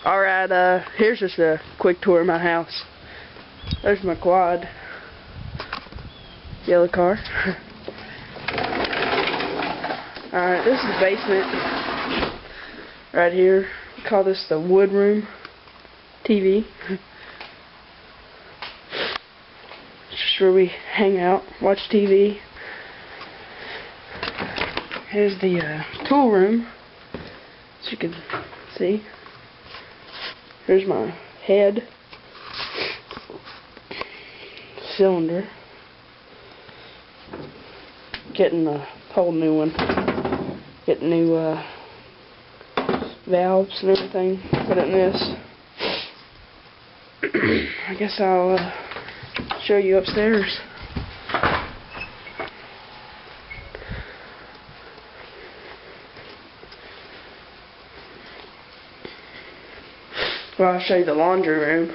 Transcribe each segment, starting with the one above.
Alright, here's just a quick tour of my house. There's my quad. Yellow car. Alright, this is the basement. Right here. We call this the wood room. TV. It's just where we hang out, watch TV. Here's the tool room, as you can see. Here's my head, cylinder, getting a whole new one, getting new valves and everything, put it in this. I guess I'll show you upstairs. Well, I'll show you the laundry room.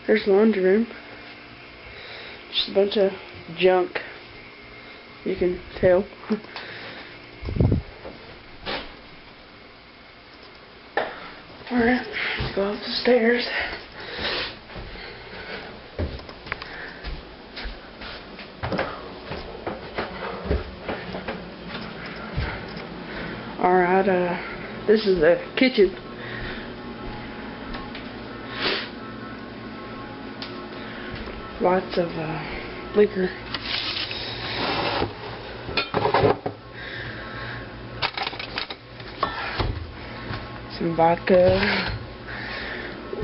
There's the laundry room. Just a bunch of junk, you can tell. Alright, let's go up the stairs. Alright, this is the kitchen. Lots of liquor. Some vodka.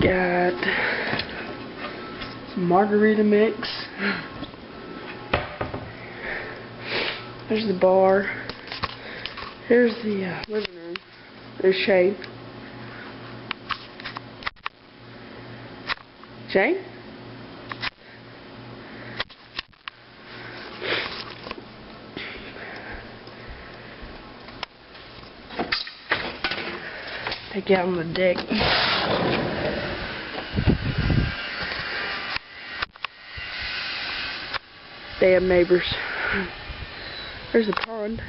Got some margarita mix. There's the bar. Here's the living room. There's Shane. Shane? Take you out on the deck. Damn neighbors. There's the pond.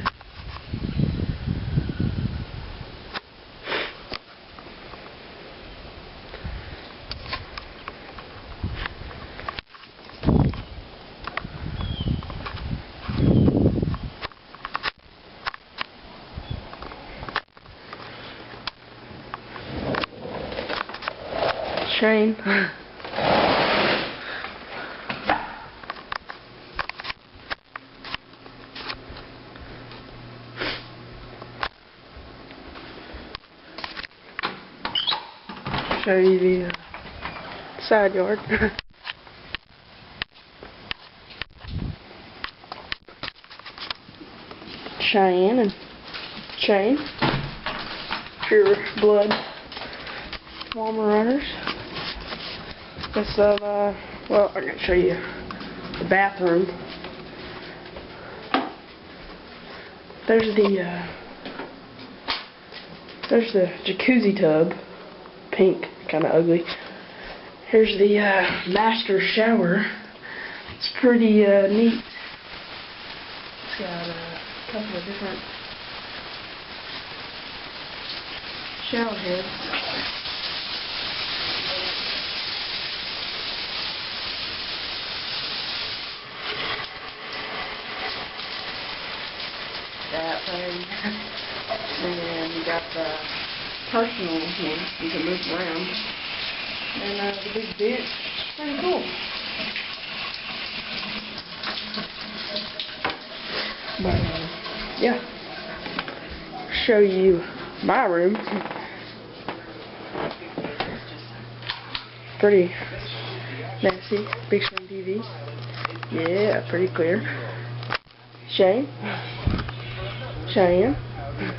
Shane. Show you the side yard. Cheyenne and Shane. Pure blood Walmer runners. This well, I'm gonna show you the bathroom. There's the jacuzzi tub, pink, kind of ugly. Here's the master shower. It's pretty neat. It's got a couple of different shower heads. That thing. And you got the personal one you can move around. And the big bench. It's pretty cool. But yeah. Show you my room. Pretty messy. Big screen TV. Yeah, pretty clear. Shane. Cheyenne,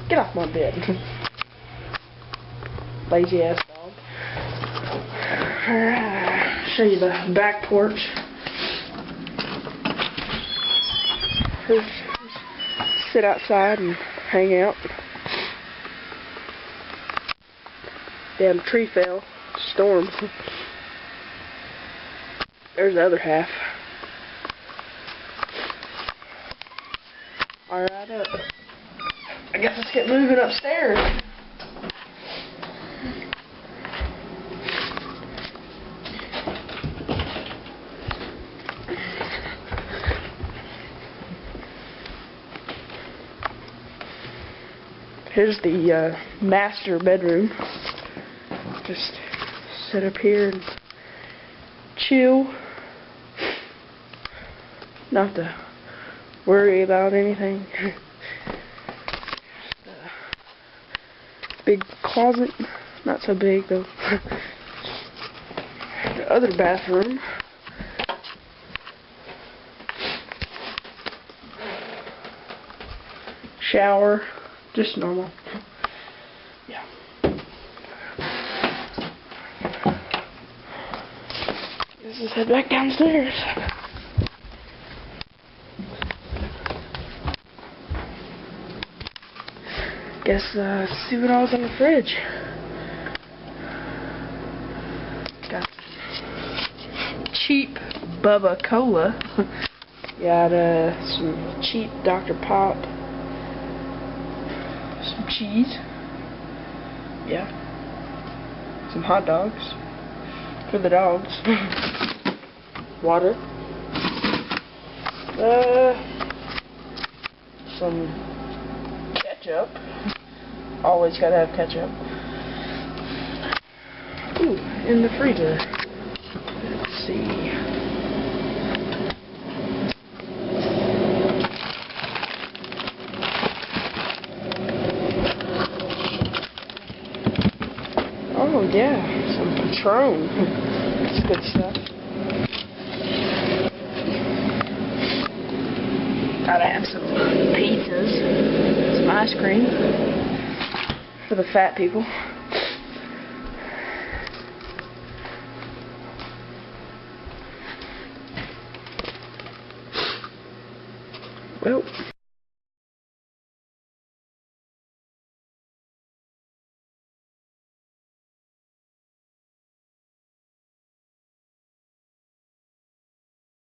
get off my bed. Lazy ass dog. Show you the back porch. Just sit outside and hang out. Damn tree fell. Storm. There's the other half. Alright, I guess let's get moving upstairs. Here's the master bedroom. Just sit up here and chill. Not to worry about anything. Big closet. Not so big though. The other bathroom. Shower. Just normal. Yeah. Let's head back downstairs. Guess see what all's in the fridge. Got cheap Bubba Cola. Got some cheap Dr. Pop. Some cheese. Yeah. Some hot dogs. For the dogs. Water. Some ketchup. Always gotta have ketchup. Ooh, in the freezer. Let's see. Oh yeah, some Patron. That's good stuff. Gotta have some pizzas, some ice cream for the fat people. Well.